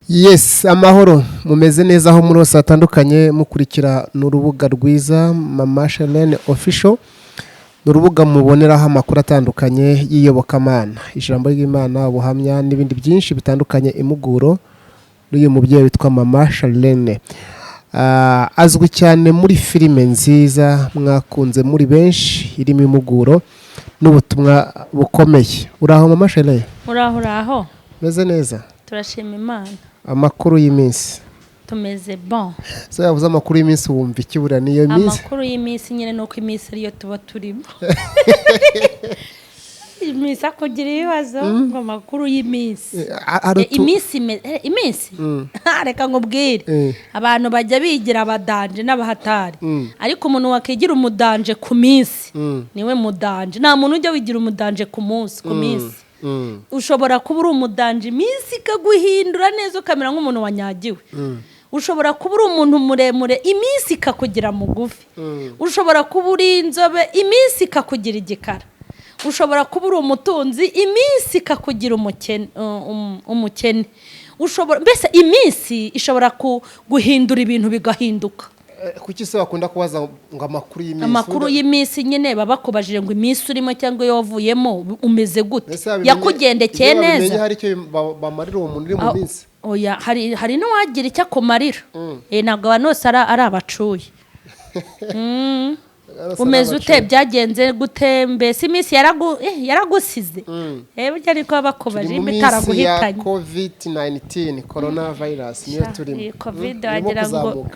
Yes, amahoro mumeze neza aho muri hose hatandukanye mukurikira n'urubuga rwiza Mama Charlene official n'urubuga muboneraho amakuru atandukanye y'iyobokamana ijambo ry'Imana ubuhamya n'ibindi byinshi bitandukanye imuguro n'uyu mubyeyi witwa Mama Charlene azwi cyane muri filime nziza mwakunze muri benshi irimo imuguro n'ubutumwa bukomeye uraho Mama Charlene uraho meze neza turashima Imana amakuru y'iminsi tumeze bon so yavuze amakuru y'iminsi wumva ikibura niyo minsi amakuru y'iminsi nyine nuko iminsi ariyo tuba turimo iminsi akugira ibibazo ngo amakuru y'iminsi iminsi reka nkubwire abantu bajya bigira abadanje n'abahatari ariko umuntu wakigira umudanje ku minsi niwe mudanje nta muntu ujya wigira umudanje ku munsi ku minsi ushobora kuba uri umudanje iminsi ikaguhindura neza ukamera nk'umuntu wanyagiwe ushobora kuba uri umuntu muremure iminsi ikakugira mugufi ushobora kuba uri inzobe iminsi ikakugira igikara ushobora kuba uri umutunzi iminsi ikakugira umukene ushobora mbese iminsi ishobora guhindura ibintu bigahinduka kuki se bakunda kubaza ngo amakuru y'iminsi nyine baba bakubajije ngo iminsi urimo cyangwa iyo wavuyemo umeze gute yakugendekeye neza bamenye hari icyo bamarira uwo muntu uri mu minsi oya hari n'uwagira icyo akumarira ntabwo abantu bose ari abacuye umeze ute byagenze gute mbese iminsi yaragusize burya ariko bakubaje bitaraguhitanye COVID-19 coronavirus niyo turimo covid wagira ngo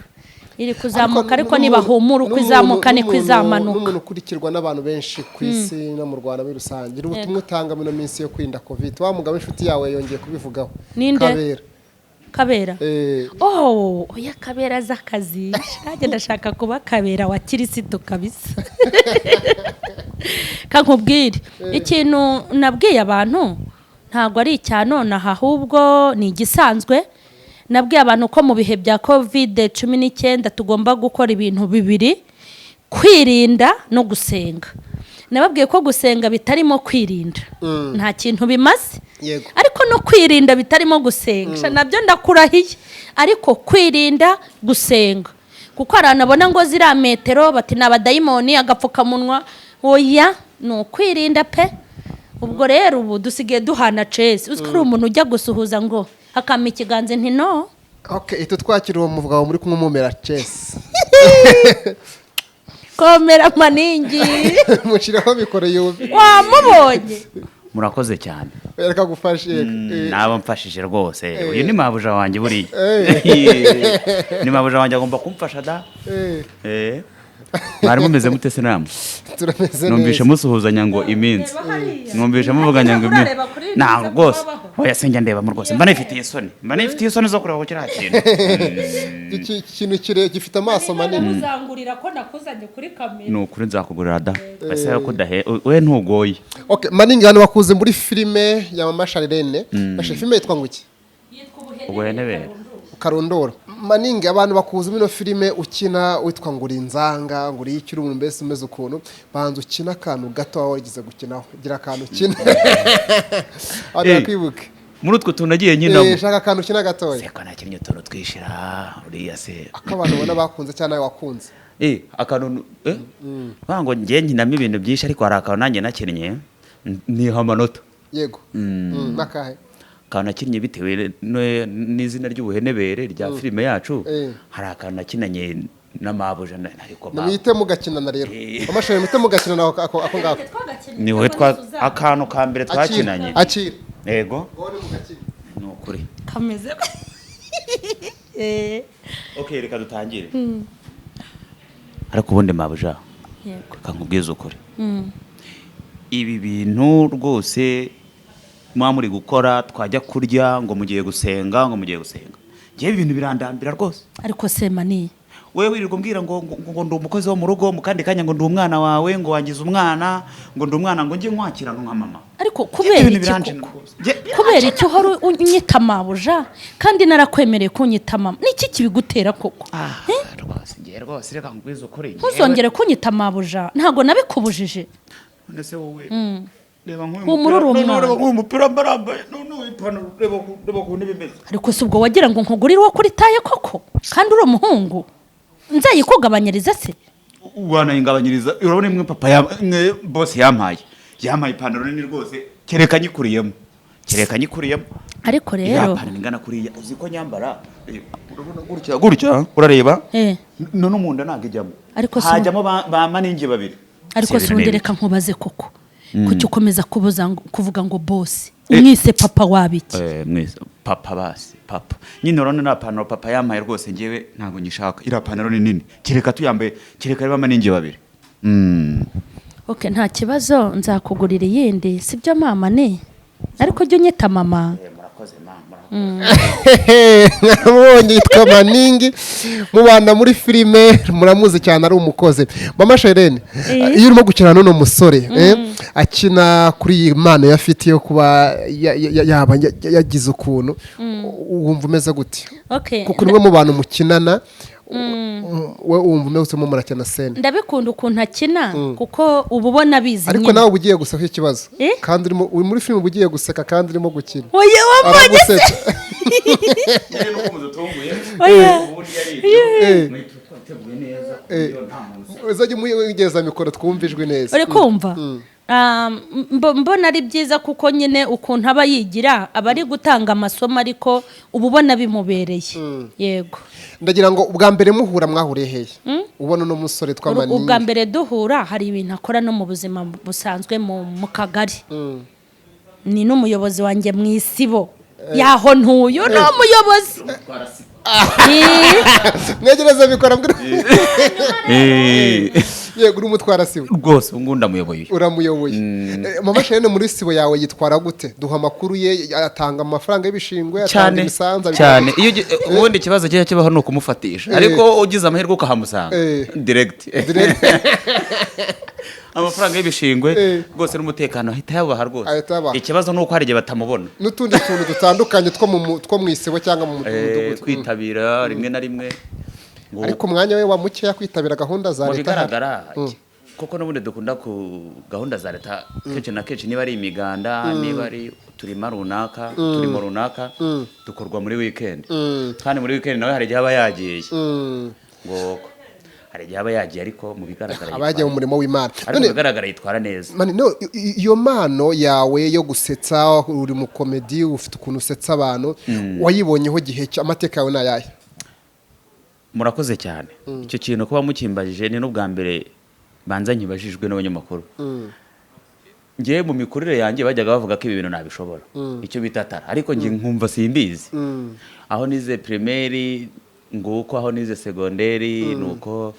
iri kuzamuka ariko nibahumura uko izamuka niko izamanuka n'umuntu ukurikirwa n'abantu benshi ku isi no mu Rwanda muri rusange ubutumwa utanga muri minsi yo kwirinda covid wa mugabo inshuti yawe yongeye kubivugaho Kabera oya Kabera z'akazi nanjye ndashaka kuba Kabera wa Kirisitu kabisa kankubwire ikintu nabwiye abantu ntago ari icyanone ahubwo ni igisanzwe nabwiye abantu ko mu bihe bya COVID-19 tugomba gukora ibintu bibiri kwirinda no gusenga nababwiye ko gusenga bitarimo kwirinda nta kintu bimaze ariko no kwirinda bitarimo gusenga nabyo ndakurahiye ariko kwirinda gusenga kuko aranabona ngo zira metero bati nabadayimoni agapfukamunwa oya no kwirinda pe ubwo rero ubu dusigaye duhana cese uziko ari umuntu ujya gusuhuza ngo akama ikiganze nti no ito twakira uwo muvuga muri kumwe mumera cese komera maningi mushiraho bikoreye wamubonye murakoze cyane reka gufashe nabo mfashije rwose uyu ni mabuja wanjye buriye ni mabuja wanjye agomba kumfasha da mwari mumeze mute se namwe numvishe musuhuzanya ngo iminsi numvishe muvuganya ngo iminsi ntabwo rwose oya senjya ndeba mu rwose mba nifitiye isoni zo kureba ko kiriya kintu gifite amaso manini uzangurira ko nakuzanye kuri kamera ni ukuri nzakugurira da ese ko dahe we ntugoye maningi hano bakuze muri filime ya Mama Charlene filime yitwa ngo iki ubuhenebere Karondoro maningi abantu bakuze mino filime ukina witwa ngo urinzanga ngo uri ikiri umuntu mbese umeze ukuntu banza ukina akantu gato aho wagize gukinaho gira akantu ukina kwibuke muri utwo tunagiye nyina shaka akantu ukina gatoya seka nakinnye utuntu twishira uriya se akabantu ubona bakunze cyane nawe wakunze akantu ngo ngiye nkinamo ibintu byinshi ariko hari akantu nanjye nakinnye niha amanota yego nakahe akantu nakinnye bitewe n'izina ry'ubuhenebere rya filime yacu hari akantu nakinanye n'amabuja ariko mwite mugakinana rero amashuri mwite mugakinana ako ngako niwe akantu ka mbere twakinanye yego ni ukuri kameze reka dutangire ariko ubundi mabuja kankubwiza ukuri ibi bintu rwose muri gukora twajya kurya ngo mugiye gusenga ngiye ibintu birandambira rwose ariko sema ni wewe wirirwa umbwira ngo ndi umukozi wo mu rugo mu kandi kanya ngo ndi umwana wawe ngo wangize umwana ngo ndi umwana ngo njye nkwakira nka mama ariko kubera iki uhora unyita mabuja kandi narakwemereye kunyita mama niki kibigutera koko rwose reka nkubwize ukuri ntuzongere kunyita mabuja ntago nabikubujije nese wowe reba nk'uyu mupira mbarambaye none ipantaro reba ku ntebe imeze. ariko si ubwo wagira ngo nkugurire uwo kuri taye koko kandi uri umuhungu nzayikugabanyiriza se wanayingabanyiriza urabona imwe papa boss yampaye ipantaro nini rwose kereka nyikuriyemo ariko rero ipantaro ingana kuriya uzi ko nyambara urabona gutya urareba none umunda ntago ijyamo hajyamo ba maningi babiri ariko sundi reka nkubaze koko kuki ukomeza kuvuga ngo boss umwise papa wabiki mwise papa basi papa nyine urabona na pantaro papa yampaye rwose ngewe ntago nyishaka ira pantaro ni nini kereka tuyambaye kereka riba maningi babiri okay nta kibazo nzakugurira iyindi sibyo mama ne ariko jya unyita mama murakoze mama mwabonye yitwa Maningi mubana muri filime muramuzi cyane ari umukozi mama Charlene iyo urimo gukina n'uno musore akina kuri iyi mpano yafite yo kuba yagize ukuntu wumva umeze gute kuko nimwe mu bantu mukinana we wumva umeze mu murakina scene ndabikunda ukuntu akina kuko ubu ubona bizi ariko nawe ugiye guseka ikibazo kandi uri muri filime ugiye guseka kandi urimo gukina oye wambonye se uzajya umugeza mikoro twumvijwe neza uri kumva mbona ari byiza kuko nyine ukuntu aba yigira aba ari gutanga amasomo ariko uba ubona bimubereye yego ndagira ngo ubwa mbere muhura mwahuriye hehe ubona uno musore tw'Amaningi ubwa mbere duhura hari ibintu akora no mu buzima busanzwe mu kagari ni n'umuyobozi wanjye mu isibo yaho ntuyu ni umuyobozi mwegereze bikora yego uri umutwara sibo rwose ubu ndamuyoboye uramuyoboye mama Charlene muri sibo yawe yitwara gute duha amakuru ye atanga amafaranga y'ibishingwe atanga imisanzu cyane iyo ubundi ikibazo cye kibaho no kumufatisha ariko ugize amahirwe ukahamusanga direct amafaranga y'ibishingwe rwose n'umutekano ahita yabaha rwose ikibazo nuko hari igihe batamubona n'utundi tuntu dutandukanye two mu isibo cyangwa mu mudugudu kwitabira rimwe na rimwe ariko umwanya we wa mukeya kwitabira gahunda za leta bigaragara kuko n'ubundi dukunda ku gahunda za leta kenshi na kenshi niba ari imiganda niba ari turimo runaka dukorwa muri weekend kandi muri weekend nawe hari igihe aba yagiye ngo hari igihe aba yagiye ariko mu bigaragara abagiye mu murimo w'Imana ariko mu bigaragara yitwara neza iyo mpano yawe yo gusetsa uri mu komedi ufite ukuntu usetsa abantu wayibonyeho gihe amateka yawe nayahe murakoze cyane icyo kintu kuba mukimbajije ni n'ubwa mbere banza nkibajijwe n'abanyamakuru ngiye mu mikurire yanjye bajyaga bavuga ko ibi bintu nabishobora icyo bitatara ariko ngiye nkumva simbizi aho nize primaire nguko aho nize segonderi nuko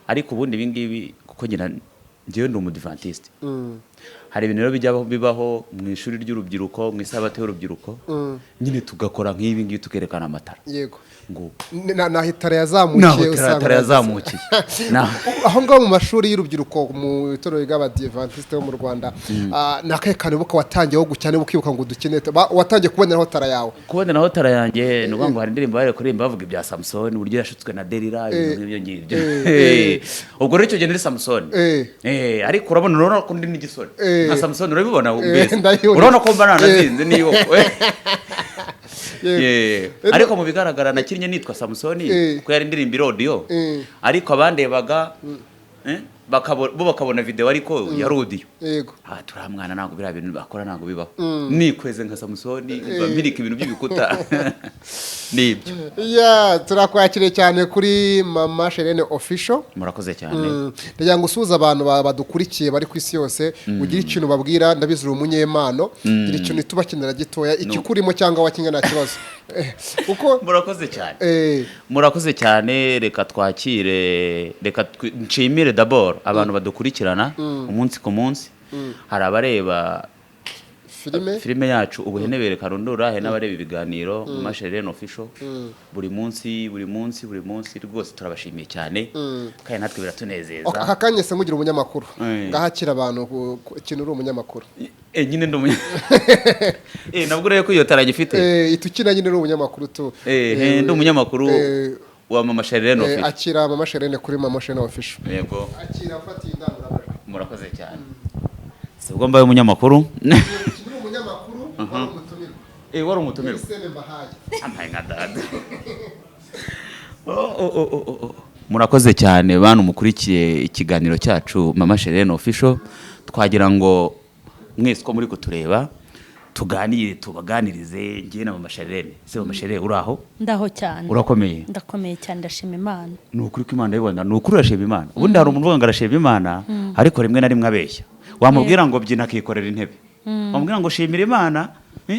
ariko ubundi ibingibi kuko ngiye ndi umudivantiste hari ibintu rero bijya bibaho mu ishuri ry'urubyiruko mu isabato y'urubyiruko nyine tugakora nk'ibi ngibi tukerekana amatara yego na hitara yazamukiye usanga yazamukiye aho ngaho mu mashuri y'urubyiruko mu itorero ry'abadivantiste bo mu Rwanda nakaye kanibuka watangiyeho gucyane bukibuka ngo dukine watangiye kuboneraho tara yawe kuboneraho tara yanjye ni ngo hari indirimbo bari kuririmba bavuga ibya Samson uburyo yashutswe na Delila ibyo ngibyo ubwo rero icyo gihe ni Samson ariko urabona ko ndi n'igisore nka Samson urabibona urabona ko mba nanazinze niyo ariko mu bigaragara nakinnye nitwa Samson kuko yari indirimbo audio ariko abandebaga bo bakabona video ariko ya audio yego turamwana ntago bira bintu bakora ntago bibaho nikweze nka Samson mbirika ibintu by'ibikuta nibyo turakwakiriye cyane kuri mama Charlene official murakoze cyane ndagira ngo usuza abantu badukurikiye bari ku isi yose ugira ikintu babwira ndabizura umunyempano gira ikintu tubakinira gitoya ikikurimo cyangwa wakinga nta kibazo uko murakoze cyane reka twakire reka nshimire d'abord abantu badukurikirana umunsi ku munsi hari abareba filime yacu ubuhenebere karundura he n'abareba ibiganiro mama Charlene official buri munsi rwose turabashimiye cyane kandi natwe biratunezeza akakanye se mugira umunyamakuru ngahakira abantu ikintu uri umunyamakuru nyine ndi nabwo rero ko iyo taragifite itukina nyine uri umunyamakuru tu ndi umunyamakuru wa mama Charlene official akira mama Charlene kuri mama Charlene official yego akira afatiye indangururamajwi murakoze cyane sebwo mbaye umunyamakuru wari umutumirwa amaye nka dada. Murakoze cyane bantu mukurikiye ikiganiro cyacu Mama Charlene Official. Twagira ngo mwese ko muri kutureba tuganire tubaganirize ngiye na Mama Charlene. Se Mama Charlene uraho? Ndaho cyane. Urakomeye? Ndakomeye cyane, ndashima Imana. Ni ukuri ko Imana yibona, ni ukuri urashima Imana. Ubundi hari umuntu uvuga ngo arashima Imana ariko rimwe na rimwe abeshya. Wamubwira ngo byina akikorera intebe. Wamubwira ngo shimira Imana,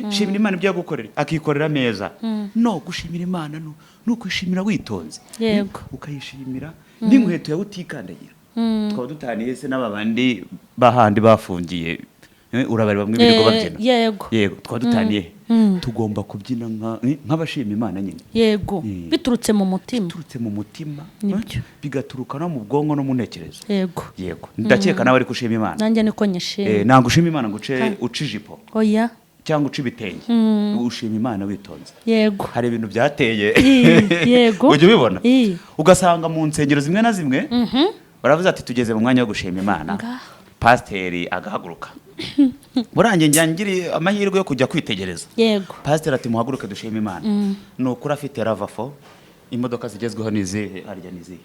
shimira Imana ibyo yagukorera akikorera meza. No gushimira Imana no kwishimira witonze. Yego. Ukayishimira n'inkweto yawe utikandagira. Twaba dutaniye se n'abandi bahandi bafungiye. Urabari bamwe birirwa babyina. Yego twaba dutaniye. Tugomba kubyina nk'abashima Imana nyine. Yego. Biturutse mu mutima. Biturutse mu mutima. Bigaturuka no mu bwonko no mu ntekerezo. Yego. Ndakeka nawe ari kushima Imana. Nanjye niko nyishima. Ntabwo ushima Imana ngo uce ijipo. Oya. Cyangwa uca ibitenge. Ushima Imana witonze. Yego. Hari ibintu byateye. Yego. Ujye ubibona. Ugasanga mu nsengero zimwe na zimwe baravuze ati tugeze mu mwanya wo gushima Imana. Pasiteri agahaguruka. Burangiye njyangiri amahirwe yo kujya kwitegereza. Yego. Pasiteri ati muhaguruke dushima Imana. Nukuri afite ravafo. Imodoka zigezweho nizihe harya nizihe.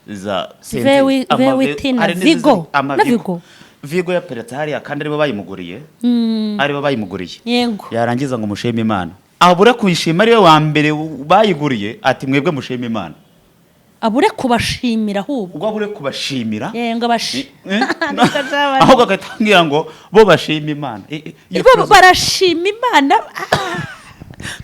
Za Vigo. Na Vigo. Vigo ya peretse hariya kandi aribo bayimuguriye. Aribo bayimuguriye. Yego. Yarangiza ngo mushime Imana. Abure kuyishima ariwe wa mbere bayiguriye ati mwebwe mushime Imana. Abure kubashimira ahubwo. Ubwo abure kubashimira. Ngo ahubwo agatangira ngo bo bashima Imana. Bo barashima Imana.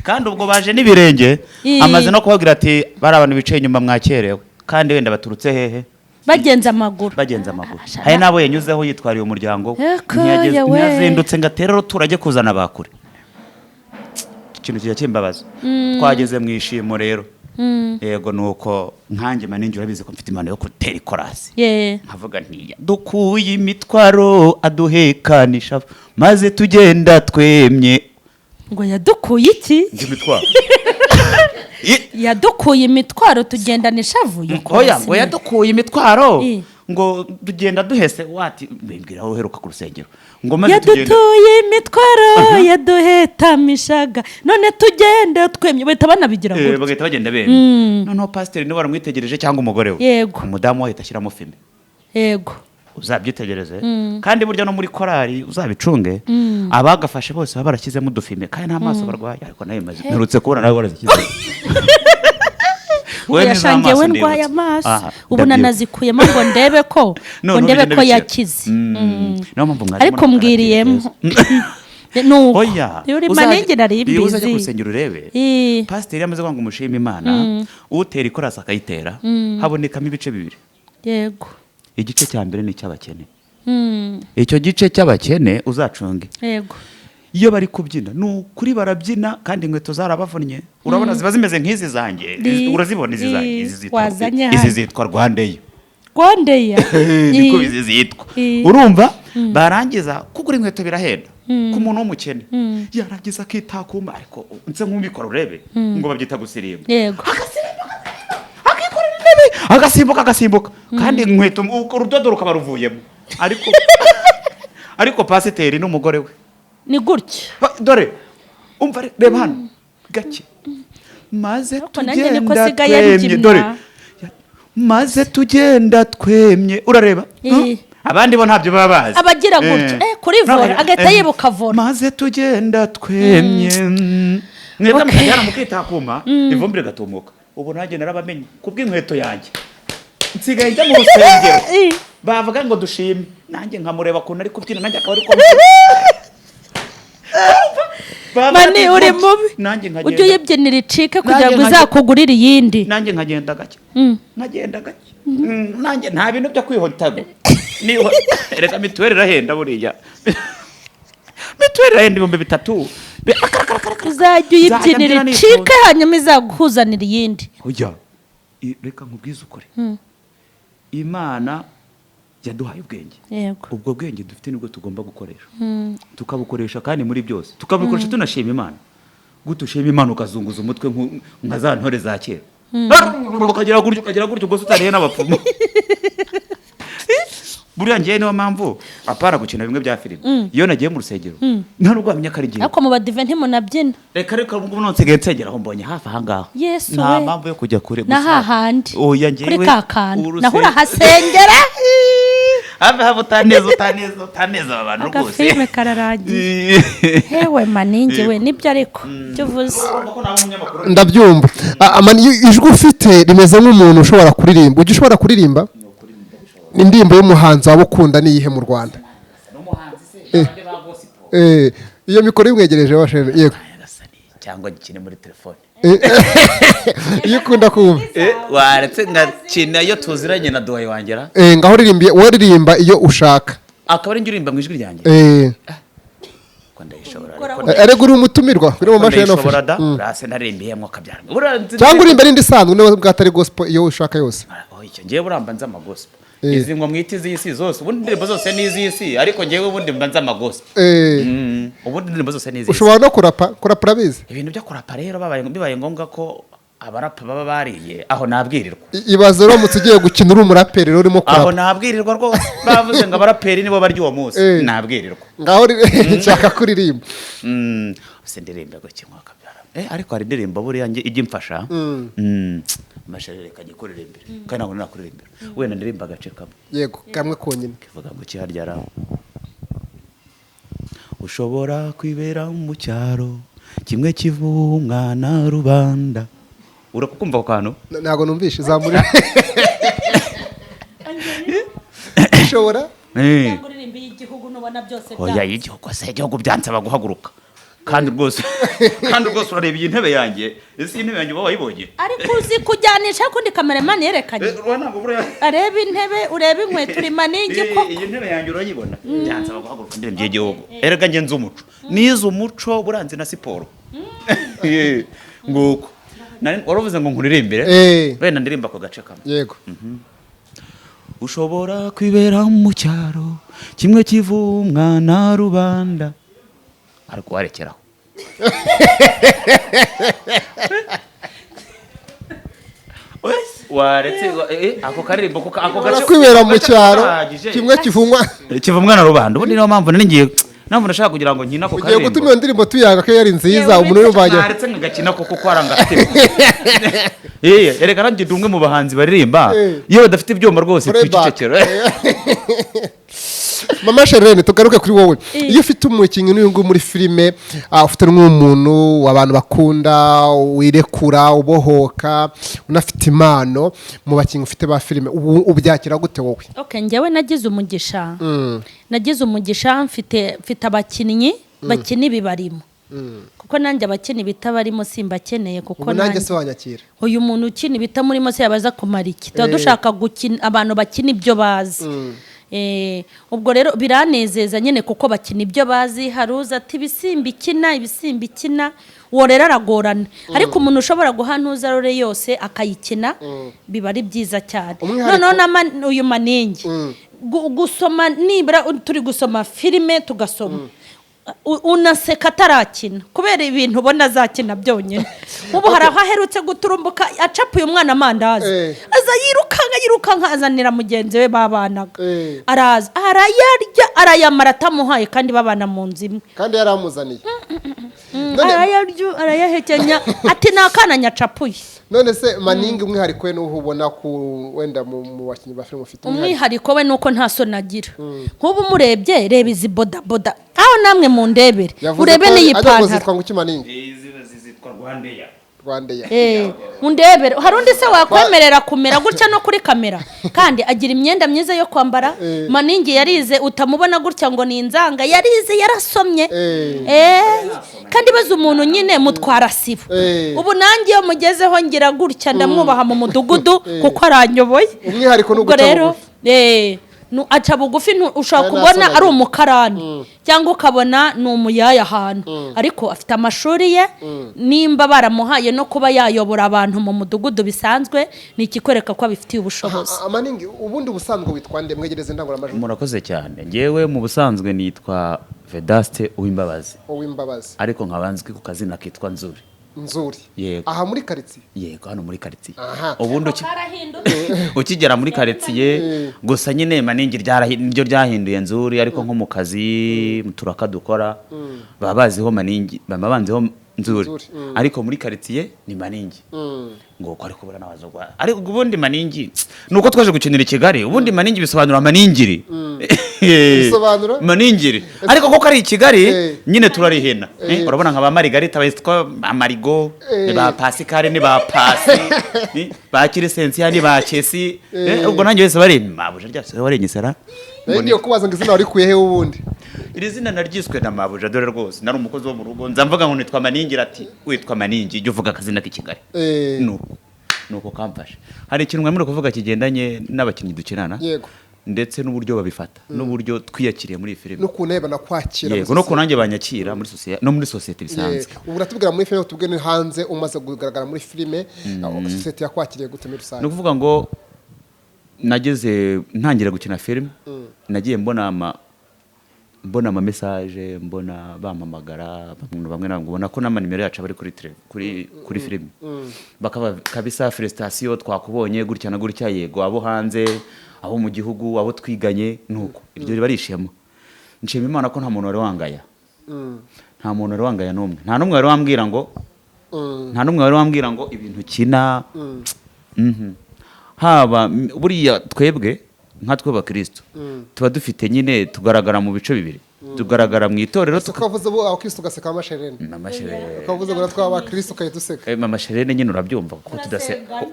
Kandi ubwo baje n'ibirenge amaze no kubabwira ati bari abantu bicaye inyuma mwakerewe kandi wenda baturutse hehe bagenza amaguru. Hari nabo yanyuzeho yitwariye umuryango ntiyazindutse ngo atere turajye kuzana bakure. Ikintu kijya kimbabaza. Twageze mu ishimo rero. Yego nuko nkanjye maninjye urabizi ko mfite Imana yo gutera ikorasi. Nkavuga ntiya dukuye imitwaro aduhekanisha maze tugenda twemye. Ngo yadukuye iki? Imitwaro. Yadukuye imitwaro tugendana ishavu. Oya ngo yadukuye imitwaro ngo tugenda duhese wati mbwira aho uheruka ku rusengero ngo maze tugenda yadutuye imitwaro yaduhetamishaga none tugenda twemye bahita banabigira gutya bagahita bagenda bene. Noneho pasiteri niwe waramwitegereje cyangwa umugore we. Yego. Umudamu we ahita ashyiramo filime. Yego. Uzabyitegereze kandi burya no muri korali uzabicunge abagafashe bose baba barashyizemo udufilme kandi nta maso barwaye ariko nayo mperutse kubona nawe warazishyize. Yashangiye we ndwaye amaso ubu nanazikuyemo ngo ndebe ko yakize. Ariko mbwiriyemo nuko uri manenge nari bizi. Uzaje kusengera urebe pasiteri yamaze kwanga umushima Imana utera ikorasa akayitera habonekamo ibice bibiri. Yego. Igice cya mbere ni icy'abakene. Icyo gice cy'abakene uzacunge. Yego. Iyo bari kubyina nukuri barabyina kandi inkweto zarabavunnye. Urabona ziba zimeze nk'izi zanjye. Urazibona izi zanjye izi zitwa Rwandeya. Niko izi zitwa. Urumva barangiza kugura inkweto birahenda ku muntu w'umukene. Yarangiza akitakuma ariko nse nk'umikoro urebe ngo babyita gusirimba. Yego. Agasimbuka kandi inkweto urudodo rukaba ruvuyemo ariko pasiteri n'umugore we ni gutya. Dore umva reba hano gake maze tugenda twemye. Dore maze tugenda twemye urareba abandi bo ntabyo baba bazi abagira gutya kuri vora agahita yibuka vora maze tugenda twemye. Mwebwe mukajyana mukitakuma ivumbire gatumuka. Ubu nanjye narabamenye kubw'inkweto yanjye nsigaye njya mu rusengero bavuga ngo dushime nanjye nkamureba kuntu ari kubyina nanjye akaba ari ko mani uri mubi ujye uyibyinira icike kugira ngo izakugurire iyindi. Nanjye nkagenda gake nanjye nta bintu byo kwihotaga reka mituweli irahenda buriya mituweli irahenda 3,000. Uzajya uyibyinira icike hanyuma izagukuzanira iyindi. Oya reka nkubwize ukuri Imana yaduhaye ubwenge. Ubwo bwenge dufite nibwo tugomba gukoresha tukabukoresha kandi muri byose tukabukoresha tunashima Imana. Gutushima Imana ukazunguza umutwe nka za ntore za kera ukagira gutyo ubwo utariye n'abapfumu. buriya ngiye niyo mpamvu apara gukina bimwe bya filime iyo nagiye mu rusengero nta nubwo wamenya ko ari ngiye ariko mu badive ntimunabyina reka ubwo nonsigaye nsengera aho mbonye hafi aha ngaha Yesu nta we. mpamvu yo kujya kure na hahandi oya ngewe kuri kakanda naho urahasengera hafi utaneza abantu rwose agafilme kararangiye hewe maningi we nibyo ariko byo uvuze ndabyumva ijwi ufite rimeze nk'umuntu ushobora kuririmba ujya ushobora kuririmba indirimbo y'umuhanzi waba ukunda niyihe mu Rwanda iyo mikoro imwegereje washeje yego cyangwa gikine muri telefone iyo ukunda kumva waretse ngakina iyo tuziranye na Dore wangera ngaho uririmba iyo ushaka akaba ari njye uririmba mu ijwi ryanjye ko ndayishobora ariko uri umutumirwa kuri mu mashini no ndayishobora da urase narembeyemo kabyara cyangwa urimba n'indi sanzwe niba bwatari gospel iyo ushaka yose icyo ngiye buramba nza amagospel izi ngo mwite iz'isi zose ubundi indirimbo zose ni iz'isi ariko ngewe ubundi mba nza amagospel ubundi indirimbo zose ni iz'isi ushobora no kurapa urabizi ibintu byo kurapa rero bibaye ngombwa ko abarapa baba bariye aho nabwirirwa ibaze uramutse ugiye gukina uri umuraperi rero urimo kurapa aho nabwirirwa rwose bavuze ngo abaraperi nibo barya uwo munsi nabwirirwa ngaho nshaka kuririmba ese ndirimba gukina kabyara ariko hari indirimbo buriya ijya imfasha amasherere kajya kuririmbira kandi ntabwo nakuririmbira wenda ndirimba agace kamwe yego kamwe konyine kivuga ngo kiharyara ushobora kwibera mu cyaro kimwe kivu umwana rubanda urakumva ako kantu ntabwo numvishe zamuri ushobora kuririmba igihugu nubona byose oya igihugu se igihugu byansaba guhaguruka kandi rwose urareba iyi ntebe yanjye ese iyi ntebe yanjye uba wayibonye ariko uzi kujyanisha kundi kameramani yerekanye areba intebe ureba inkweto uri maningi koko iyi ntebe yanjye urayibona byansaba guhaguruka ndirimba igihugu erega nge nzi umuco nize umuco buranze na siporo nguko waravuze ngo nkuririmbire wenda ndirimba ako gace kamwe yego ushobora kwibera mu cyaro kimwe kivu umwana rubanda ariko warekeraho waretse ako karirimbo ako gace kwibera mu cyaro kimwe kivumwa na rubanda ubundi niyo mpamvu ngiye ntabwo nashaka kugira ngo nkina ako karirimbo ugiye gutuma iyo ndirimbo tuyanga ko yari nziza umuntu yumvaje naretse ngakina koko kwaranga afite erega nanjye dumwe mu bahanzi baririmba iyo badafite ibyuma rwose twicecekera mama Charlene tugaruke kuri wowe iyo ufite umukinnyi n'uyu nguyu muri filime ufite nk'umuntu abantu bakunda wirekura ubohoka unafite impano mu bakinnyi ufite ba filime ubyakira gute wowe njyewe nagize umugisha mfite abakinnyi bakina ibibarimo kuko nanjye abakina ibitabarimo simbakeneye kuko nanjye se wanyakira uyu muntu ukina ibitamurimo se yabaza kumara iki tuba dushaka gukina abantu bakina ibyo bazi ubwo rero biranezeza nyine kuko bakina ibyo bazi haruza ati ibisimba ikina uwo rero aragorana ariko umuntu ushobora guhanuza rore yose akayikina biba ari byiza cyane noneho uyu maningi gusoma nibura turi gusoma filime tugasoma unaseka atarakina kubera ibintu ubona azakina byonyine ubu hari aho aherutse guturumbuka acapuye umwana amandazi aza yirukanka azanira mugenzi we babanaga araza arayarya arayamara atamuhaye kandi babana mu nzu imwe kandi yaramuzaniye arayahekenya ati ni akana nyacapuye none se maningi umwihariko we n'uwo ubona ku wenda mu bakinnyi ba filime ufite umwihariko we nuko nta soni agira nk'ubu umurebye reba izi bodaboda aho namwe mu ndebere urebe n'iyi pantaro zitwa ngo iki maningi zitwa Rwandeya undebere hari undi se wakwemerera kumera gutya no kuri kamera kandi agira imyenda myiza yo kwambara maningi yarize utamubona gutya ngo ni inzanga yarize yarasomye kandi baza umuntu nyine mutwara sibo ubu nanjye iyo mugezeho ngira gutya ndamwubaha mu mudugudu kuko aranyoboye umwihariko no guca aca bugufi ushobora kubona ari umukarani cyangwa ukabona ni umuyaya ahantu ariko afite amashuri ye nimba baramuhaye no kuba yayobora abantu mu mudugudu bisanzwe ni ikikwereka ko abifitiye ubushobozi amaningi ubundi ubusanzwe witwa nde mwegereze indangururamajwi murakoze cyane ngewe mu busanzwe nitwa Vedaste Uwimbabazi Uwimbabazi ariko nkabanzwe ku kazina kitwa Nzuri nzuri Yego. aha muri karitsiye yego hano muri karitsiye aha ubundi ukigera muri karitsiye gusa nyine maningi niryo ryahinduye nzuri ariko nko mu kazi mu turaka dukora baba baziho maningi baba banziho nzuri ariko muri karitsiye ni maningi ngo ko ari kubura n'abazogwa ariko ubundi maningi nuko twaje gukinira i Kigali ubundi maningi bisobanura maningiri bisobanura maningiri ariko koko ari i Kigali nyine turarihena urabona nka ba Marigarita bayitwa amarigo ba Pascal ni ba Pasi ba Kirisensia ni ba Chesi ubwo nanjye wese bari mabuja ryase warenyisara ngiye kubaza ngo izina wari kuye he ubundi iri zina naryiswe na mabuja dore rwose nari umukozi wo mu rugo nzamvuga ngo nitwa maningira ati witwa maningi ujye uvuga akazina k'i Kigali nuko kamfashe hari ikintu mwemere kuvuga kigendanye n'abakinnyi dukinana yego ndetse n'uburyo babifata n'uburyo twiyakiriye muri filime no kuneba na kwakira yego no kunange banyakira muri societe no muri societe bisanzwe ubu ratubwira muri filime tubwe ni hanze umaze kugaragara muri filime societe yakwakiriye gute muri rusange no kuvuga ngo nageze ntangira gukina filime nagiye mbona ama message mbona bampamagara bamwe nabona ko n'amanimero yacu bari kuri filime bakaba kabisa felicitation twakubonye gutya na gutya yego abo hanze abo mu gihugu abo twiganye nuko iryo barishema nshima Imana ko nta muntu wari wangaya nta muntu wari wangaya n'umwe nta n'umwe wari wambwira ngo ibintu kina haba buriya twebwe nka twe bakristo tuba dufite nyine tugaragara mu bice bibiri tugaragara mu itorero tukavuze bo abakristo gaseka amasherene tukavuze ngo twaba abakristo kaye duseka mama sherene nyine urabyumva kuko tudaseka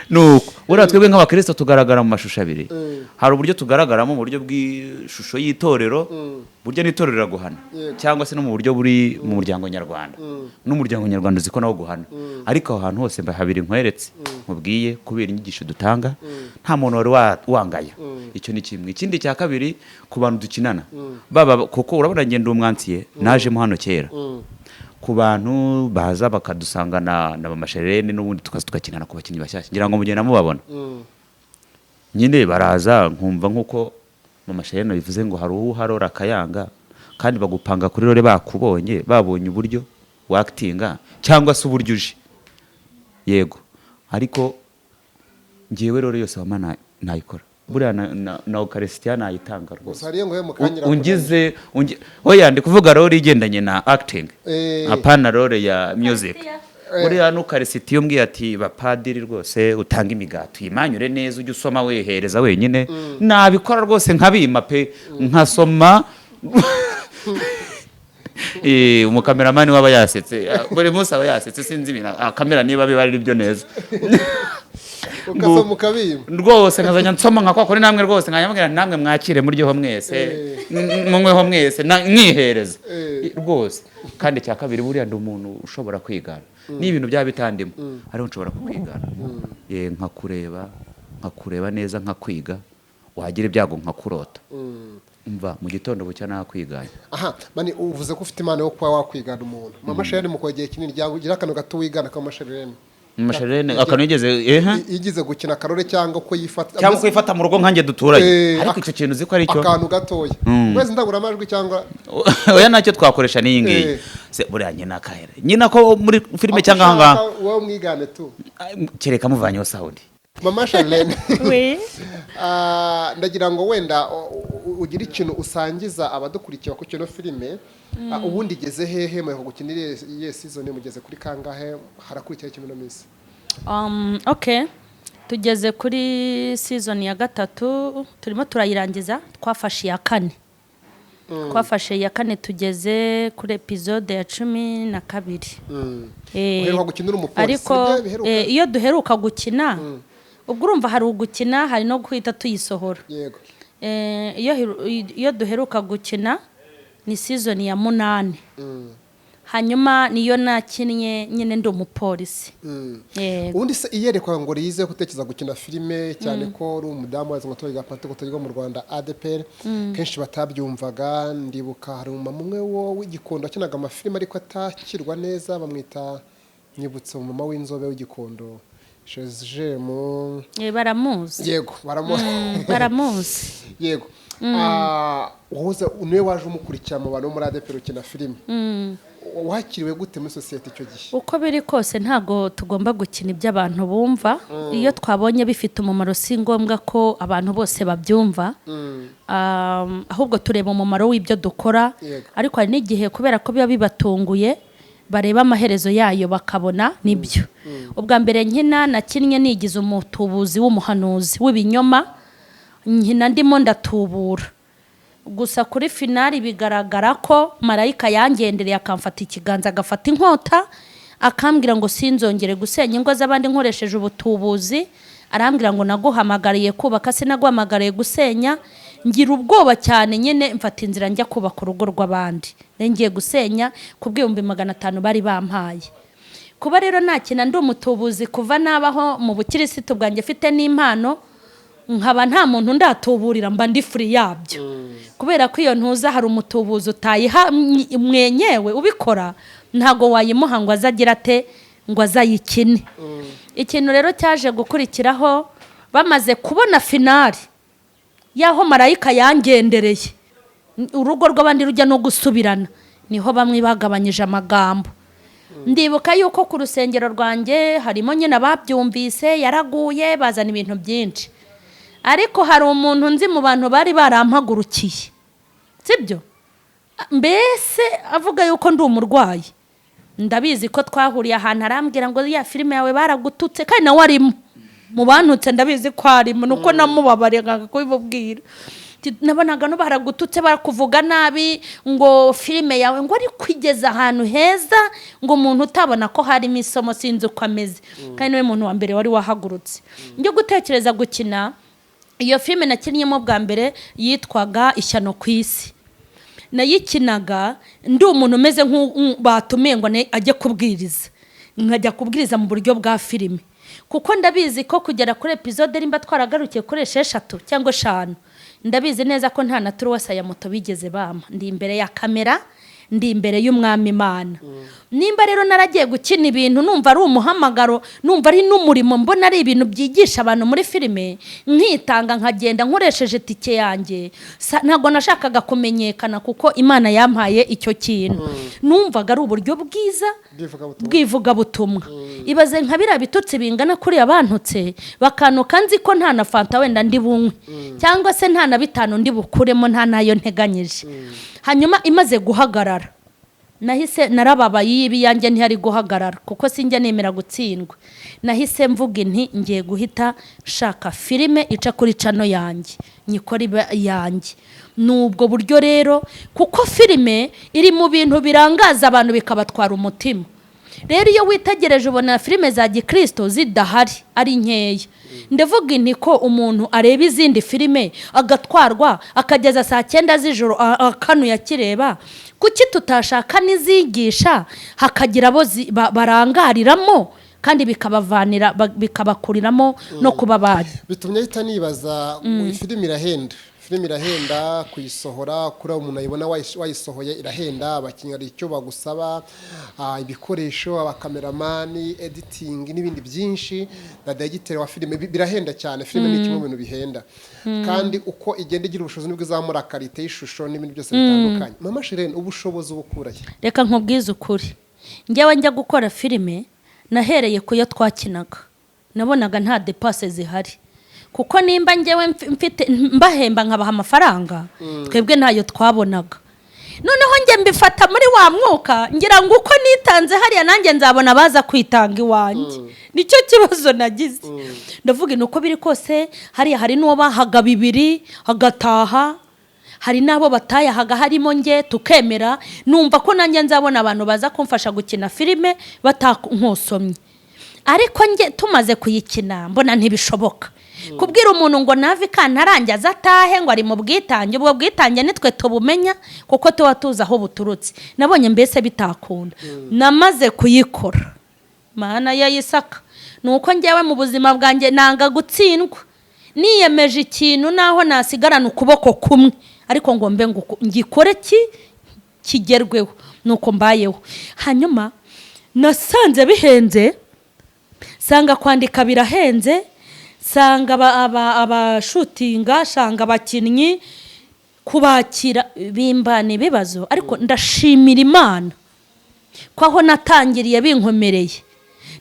nuko buriya twebwe nk'abakristo tugaragara mu mashusho abiri hari uburyo tugaragaramo mu buryo bw'ishusho y'itorero buryo n'itorero riraguhana cyangwa se no mu buryo buri mu muryango nyarwanda n'umuryango nyarwanda uziko nawo guhana ariko aho hantu hose habiri nkweretse mubwiye kubera inyigisho dutanga nta muntu wari wangaya icyo ni kimwe ikindi cya kabiri ku bantu dukinana baba kuko urabona ngenda umwansiye najemo hano kera ku bantu baza bakadusanga na bamasherene n'ubundi tukakinana ku bakinnyi bashyashya ngira ngo mugenda mubabona nyine baraza nkumva nkuko mamasherene bivuze ngo hari uharora akayanga kandi bagupanga kuri rore bakubonye babonye uburyo wactinga cyangwa se uburyo uje yego ariko ngiyewe rero yose wama nayikora buriya na Eucharistia nayitanga rwose ungize oya ndi kuvuga role igendanye na acting apana role ya music buriya no Eucharistia umbwiye ati bapadiri rwose utanga imigato yimanyure neza ujye usoma wehereza wenyine nabikora rwose nkabima pe nkasoma umukameramani waba yasetse buri munsi aba yasetse sinzi ibintu kamera niba biba ari byo neza ukasoma ukabima rwose nkazanya nsoma nka kwakora namwe rwose nkanyamubwira namwe mwakire muryeho mwese munyweho mwese mwihereza rwose kandi cya kabiri buriya ndi umuntu ushobora kwigana n'ibintu byaba bitandimo ariho nshobora kwigana nkakureba neza nkakwiga wagira ibyago nkakurota umva mu gitondo bucya nakwiganye aha mani uvuze ko ufite imana yo kuba wakwigana umuntu mama sherene mu kwegeye kinini ryango ugira akantu gato wigana ka masherene masherene akantu yigize gukina karore cyangwa ko yifata cyangwa ko yifata mu rugo nkanjye duturanye ariko icyo kintu ziko ari cyo akantu gatoya wese ndagura amajwi cyangwa oya nacyo twakoresha n'iyi ngiyi se buriya nyina kahere nyina ko muri filime cyangwa ahangaha wowe mwigane tu kereka muvanyeho Saudi mama Charlene ndagira ngo wenda ugira ikintu usangiza abadukurikiye ku kino filime ubundi igeze hehe mu gukinira iyi season mugeze kuri kangahe harakurikira kimwe no minsi okay tugeze kuri season ya 3 turimo turayirangiza twafashe ya 4 twafashe ya 4 tugeze kuri episode ya 12 uheruka gukinira umupolisi ariko iyo duheruka gukina ubwo urumva hari ugukina hari no guhita tuyisohora yego iyo duheruka gukina ni season ya 8 hanyuma niyo nakinnye nyine ndi umupolisi ubundi se iyerekwa ngo rize gutekereza gukina filime cyane ko uri umudamu wazo ngo ga pate ko mu Rwanda ADPR kenshi batabyumvaga ndibuka hari umwe w'igikondo akinaga amafilime ariko atakirwa neza bamwita nyibutse umama w'inzobe w'igikondo baramuzi yego baramuzi yego wowe niwe waje umukurikira mu bantu muri ADEPR ukina filime wakiriwe gute muri sosiyete icyo gihe? uko biri kose ntago tugomba gukina ibyo abantu bumva. Iyo twabonye bifite umumaro si ngombwa ko abantu bose babyumva, ahubwo tureba umumaro w'ibyo dukora. Ariko hari n'igihe kubera ko biba bibatunguye bareba amaherezo yayo bakabona nibyo. Ubwa mbere nkina nakinnye nigize umutubuzi w'umuhanuzi w'ibinyoma, nkina ndimo ndatubura. Gusa kuri finali bigaragara ko marayika yangendereye akamfata ikiganza agafata inkota akambwira ngo sinzongere gusenya ingo z'abandi nkoresheje ubutubuzi. Arambwira ngo naguhamagariye kubaka, sinaguhamagariye gusenya. Ngira ubwoba cyane nyine mfata inzira njya kubaka urugo rw'abandi, ngiye gusenya ku bw'ibihumbi 500 bari bampaye. Kuba rero nakina ndi umutubuzi kuva nabaho mu bukirisitu bwanjye mfite n'impano, nkaba nta muntu ndatuburira mba ndi free yabyo. Kubera ko iyo ntuza hari umutubuzi utayiha mwenyewe ubikora, ntago wayimuha ngo azagira ate ngo azayikine. Ikintu rero cyaje gukurikiraho bamaze kubona finali yaho marayika yangendereye, urugo rw'abandi rujya no gusubirana, niho bamwe bagabanyije amagambo. Ndibuka yuko ku rusengero rwanjye harimo nyine ababyumvise, yaraguye bazana ibintu byinshi. Ariko hari umuntu nzi mu bantu bari barampagurukiye, sibyo? Mbese avuga yuko ndi umurwayi. Ndabizi ko twahuriye ahantu arambwira ngo ya filime yawe baragututse, kandi nawe arimo mu bantutse. Ndabizi ko arimo, nuko namubabariraga kubibubwira. Nabonaga no baragututse barakuvuga nabi, ngo filime yawe ngo ari kwigeza ahantu heza, ngo umuntu utabona ko harimo isomo sinzi uko ameze. Kandi niwe muntu wa mbere wari wahagurutse. Njye gutekereza gukina iyo filime nakinnyemo bwa mbere yitwaga Ishyano ku isi. Nayikinaga ndi umuntu umeze nk'ubatumiye ngo ajye kubwiriza, nkajya kubwiriza mu buryo bwa filime, kuko ndabizi ko kugera kuri episode rimba twaragarukiye kuri 6 cyangwa 5. Ndabizi neza ko nta na turuwasa ya moto bigeze bama. Ndi imbere ya kamera, ndi imbere y'umwami Imana. Nimba rero naragiye gukina ibintu numva ari umuhamagaro, numva ari n'umurimo, mbona ari ibintu byigisha abantu muri filime, nkitanga nkagenda nkoresheje tike yanjye, ntago nashakaga kumenyekana kuko Imana yampaye icyo kintu. Numvaga ari uburyo bwiza bwivuga butumwa. Ibaze nka bira bitutsi bingana kuri abantutse, bakanuka nzi ko nta na fanta wenda ndi bunywe, cyangwa se nta na 5 ndi bukuremo, nta nayo nteganyije. Hanyuma imaze guhagarara, nahise narababaye ibi yanjye ntihari guhagarara kuko sinjya nemera gutsindwa. Nahise mvuga nti ngiye guhita shaka filime ica kuri cano yanjye, nyikora yanjye. Nubwo buryo rero, kuko filime iri mu bintu birangaza abantu bikabatwara umutima. Rero iyo witegereje ubona filime za gikristo zidahari ari nkeya. Ndavuga nti ko umuntu areba izindi filime agatwarwa akageza saa 9 z'ijoro akanuye akireba, kuki tutashaka nizigisha hakagira abo barangariramo kandi bikabavanira bikabakuriramo no kuba bari. Bitumye ahita nibaza filime irahenda kuyisohora, kuri umuntu ayibona wayisohoye irahenda, abakinnyi ari icyo bagusaba, ibikoresho, abakameramani, editing n'ibindi byinshi, na director wa filime birahenda cyane. Filime ni kimwe mu bintu bihenda, kandi uko igenda igira ubushobozi nibwo izamura karite y'ishusho n'ibindi byose bitandukanye. Mama Charlene, ubushobozi bukurahe? Reka nkubwize ukuri, njyewe njya gukora filime nahereye kuyo twakinaga, nabonaga nta dépenses zihari, kuko nimba njyewe mfite mbahemba nkabaha amafaranga, twebwe ntayo twabonaga. Noneho njye mbifata muri wa mwuka, ngira ngo uko nitanze hariya nanjye nzabona baza kwitanga iwanjye. Nicyo kibazo nagize. Ndavuga nuko biri kose hariya hari n'uwo bahaga 2 agataha, hari nabo batayahaga harimo nge tukemera, numva ko nanjye nzabona abantu baza kumfasha gukina filime batankosomye. Ariko nge tumaze kuyikina mbona ntibishoboka. Kubwira umuntu ngo nave kantarangiza atahe ngo ari mu bwitange, ubwo bwitange nitwe tubumenya kuko tuba tuza aho buturutse. Nabonye mbese bitakunda. Namaze kuyikora, Mana ya Isaka, nuko njyewe mu buzima bwanjye nanga gutsindwa. Niyemeje ikintu naho nasigarana ukuboko kumwe, ariko ngo mbe ngikore kigerweho, nuko mbayeho. Hanyuma nasanze bihenze, sanga kwandika birahenze, sanga aba shootinga, sanga abakinnyi kubakira bimbana ibibazo ariko ndashimira Imana ko aho natangiriye binkomereye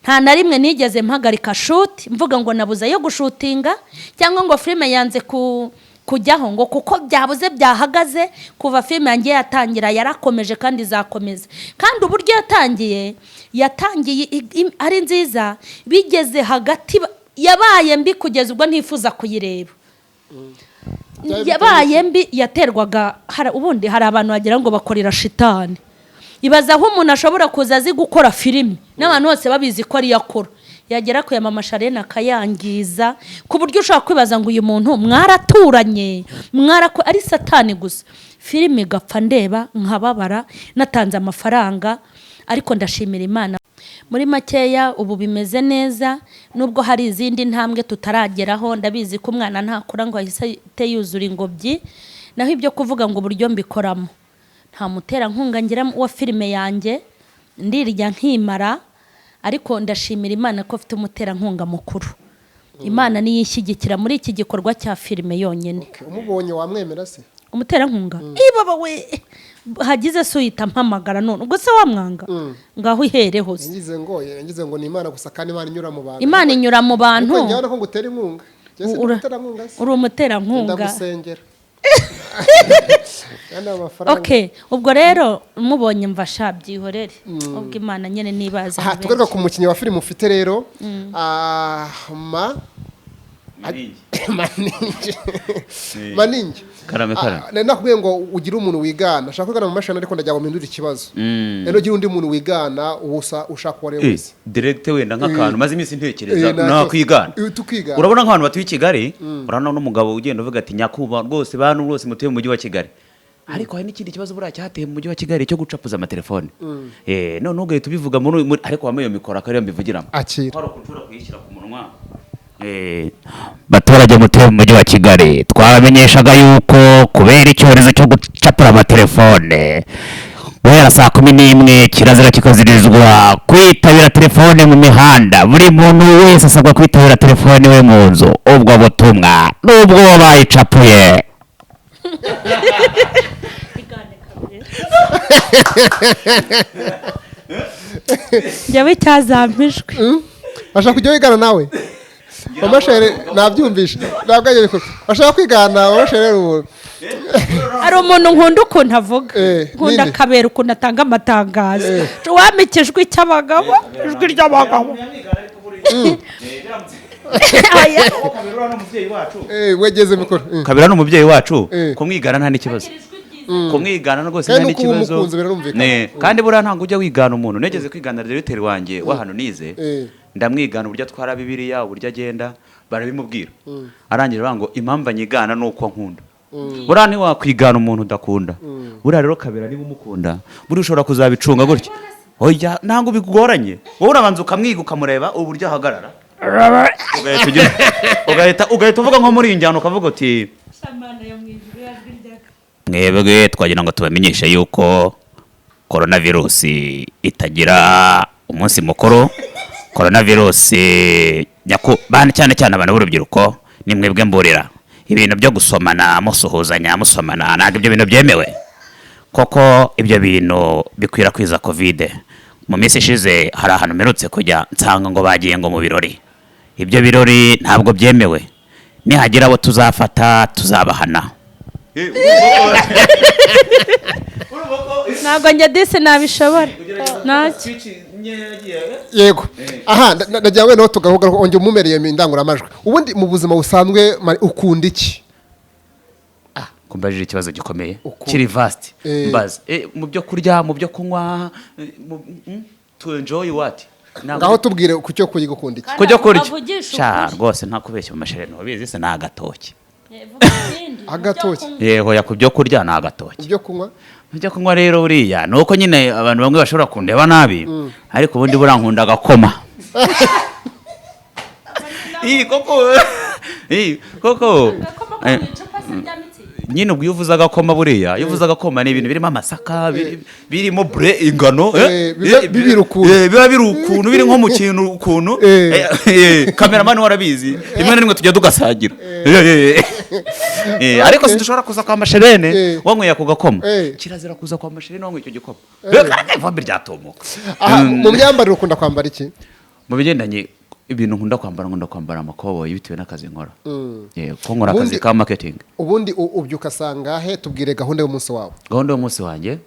nta na rimwe nigeze mpagarika shoot mvuga ngo nabuze yo gushutinga cyangwa ngo filime yanze kujyaho ngo kuko byabuze byahagaze kuva filime yanjye yatangira yarakomeje kandi izakomeza kandi uburyo yatangiye ari nziza bigeze hagati yabaye mbi kugeza ubwo ntifuza kuyireba yabaye mbi yaterwaga ubundi hari abantu bagira ngo bakorera shitani ibaza aho umuntu ashobora kuza azi gukora filime n'abantu bose babizi ko ari yakora yagera ku mama Charlene akayangiza ku buryo ushaka kwibaza ngo uyu muntu mwaraturanye ari satani gusa filime igapfa ndeba nkababara natanze amafaranga ariko ndashimira Imana muri makeya ubu bimeze neza nubwo hari izindi ntambwe tutarageraho ndabizi ko umwana ntakora ngo ahise yuzura ingobyi naho ibyo kuvuga ngo uburyo mbikoramo nta mutera nkunga ngira wa filime yanjye ndirya nkimara ariko ndashimira Imana ko afite umutera nkunga mukuru Imana niyo ishyigikira muri iki gikorwa cya filime yonyine umubonye wamwemera se umutera nkunga ibaba we hagize suyita mpamagara none ubwo se wamwanga ngaho ihere hose ngize ngo ni Imana gusa kandi Imana inyura mu bantu ariko njyana ko ngutera inkunga uri umutera nkunga ndagusengera okay ubwo rero mubonye mvasha byihorere ubwo Imana nyene nibaza tugaruka ku mukinnyi wa filime ufite rero maningi karame nakubwiye ngo ugire umuntu wigana ushaka kwigana mu mashini ariko ndajya guhindura ikibazo rero ugira undi muntu wigana ushaka uwo wese direct wenda nk'akantu maze iminsi ntekereza nakwigana urabona nk'abantu batuye i Kigali urabona n'umugabo ugenda uvuga ati nyakuba rwose bantu rwose mutuye mu mujyi wa Kigali ariko hari n'ikindi kibazo buriya cyateye mu mujyi wa Kigali cyo gucapuza amatelefone none ugahita ubivuga ariko wambaye iyo mikoro akariyo mbivugiramo akira ushobora kuyishyira ku munwa baturage mutuye mu mujyi wa Kigali twabamenyeshaga yuko kubera icyorezo cyo gucapura amatelefone guhera saa 11 kirazira kikazirizwa kwitabira telefone mu mihanda buri muntu wese asabwa kwitabira telefone we mu nzu ubwo butumwa n'ubwo bayicapuye njyewe cyazampijwe bashaka kujya wigana nawe Amashere nabyumvisha nabwaje bikora bashaka kwigana amashere ubu ari umuntu nkunda ukuntu avuga nkunda kabera ukuntu atanga amatangazo wamikijwe icy'abagabo ijwi ry'abagabo wegeze mikoro kabera n'umubyeyi wacu kumwigana nta n'ikibazo kumwigana rwose nta n'ikibazo kandi buriya ntabwo ujya wigana umuntu negeze kwigana directeur wanjye wa hano nize ndamwigana uburyo atwara bibiliya uburyo agenda barabimubwira arangije bango impamvu anyigana nuko nkunda buriya ni wakwigana umuntu udakunda buriya rero kabera niba umukunda buriya ushobora kuzabicunga gutya oya ntabwo bigoranye wowe urabanza ukamwiga ukamureba uburyo ahagarara ugahita uvuga nko muri iyi njyana ukavuga uti mwebwe twagira ngo tubamenyeshe yuko coronavirus itagira umunsi mukuru coronavirus bana cyane abantu b'urubyiruko ni mwebwe mburira ibintu byo gusomana musuhuzanya musomana ntabwo ibyo bintu byemewe koko ibyo bintu bikwirakwiza covid mu minsi ishize hari ahantu mperutse kujya nsanga ngo bagiye ngo mu birori ibyo birori ntabwo byemewe nihagira abo tuzafata tuzabahana ntabwo njye disi nabishobora yego aha ndagira ngo no tugahuga onge umumereye indanguramajwi ubundi mu buzima busanzwe ukunda iki kumbajije ikibazo gikomeye kiri vast mbaza mu byo kurya mu byo kunywa to enjoy what ngaho tubwire ku cyo kurya ukunda iki kujya kurya sha rwose nta kubeshya mu mashere no bizi se na gatoki agatoki yego yakubyo kurya na agatoki ibyo kunywa ibyo kunywa rero uriya nuko nyine abantu bamwe bashobora kundeba nabi ariko ubundi burankunda agakoma koko nyine ubwo iyo uvuze agakoma buriya iyo uvuze agakoma ni ibintu birimo amasaka birimo bure ingano biba biri ukuntu biri nko mu kintu ukuntu kameramani warabizi rimwe na rimwe tujya tugasagira ariko sidushobora kuza kwa masherene wanyweye ako gakoma kirazira kuza kwa masherene wanyweye icyo gikoma ivumbi ryatomoka. Mu myambarire ukunda kwambara iki? Mu bigendanye ibintu nkunda kwambara amakoboyi bitewe n'akazi nkora. Ko nkora akazi ka marketing. Ubundi ubyuka sangahe? Tubwire gahunda y'umunsi wawe. Gahunda y'umunsi wanjye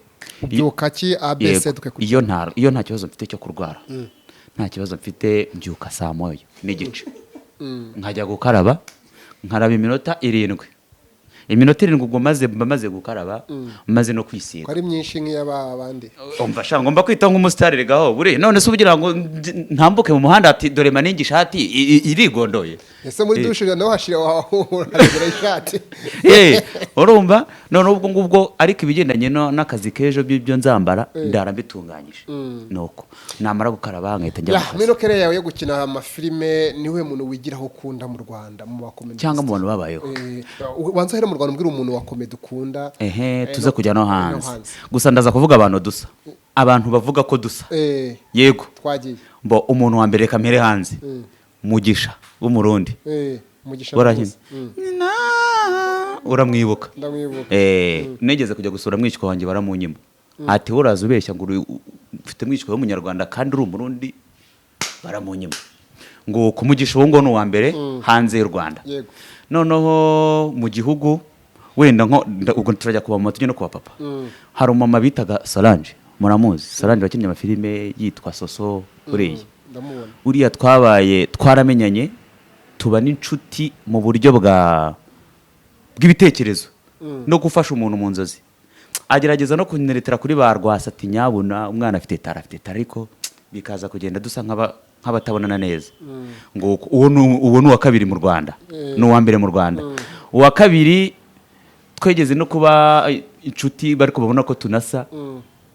ubyuka ki ABC iyo nta kibazo mfite cyo kurwara. Nta kibazo mfite mbyuka saa moya n'igice. Nkajya gukaraba nkaraba iminota 7. Iminota 7 ubwo maze gukaraba maze no kwisiga. Kwari myinshi nk'iyabandi. Umva sha ngomba kwita nk'umustarire gaho buri none se ubugira ngo ntambuke mu muhanda ati dore maningi ishati irigondoye. Ese muri dushe naho hashira wahura ishati. Urumva none ubwo ngubwo ariko ibigendanye n'akazi kejo byo nzambara ndara mbitunganyije. Nuko namara gukaraba nkahita njya. Minokere yawe yo gukina amafilme niwe muntu wigiraho ukunda mu Rwanda mu bakomedi. Cyangwa mu bantu babayeho. Wanza here mu Rwanda umbwira umuntu wa komedi ukunda. Tuze kujya no hanze. Gusa ndaza kuvuga abantu dusa. Abantu bavuga ko dusa. Yego. Twagiye. Mbo umuntu wa mbere kamere hanze. Mugisha w'umurundi. Mugisha. Warahine. Uramwibuka. Ndamwibuka. Negeze kujya gusura mwishywa wanjye baramunyima. Ati uraza ubeshya ngo ufite mwishywa w'umunyarwanda kandi uri umurundi baramunyima. Ngo kumugisha ngo no wa mbere hanze y'u Rwanda. Yego. Noneho mu gihugu wenda ubwo turajya kuba mu tujye no kuba papa. Hari umama bitaga Solange muramuzi. Solange wakinnye amafilime yitwa Soso uriya. Ndamubona. Uriya twaramenyanye tuba n'inshuti mu buryo bw'ibitekerezo no gufasha umuntu mu nzozi. Agerageza no kuneretera kuri ba Rwasa ati nyabuna umwana afite tara ariko bikaza kugenda dusa nk'abatabonana neza. Ngo uwo ni uwa kabiri mu Rwanda n'uwa mbere mu Rwanda. Uwa kabiri twegeze no kuba inshuti bari kubabona ko tunasa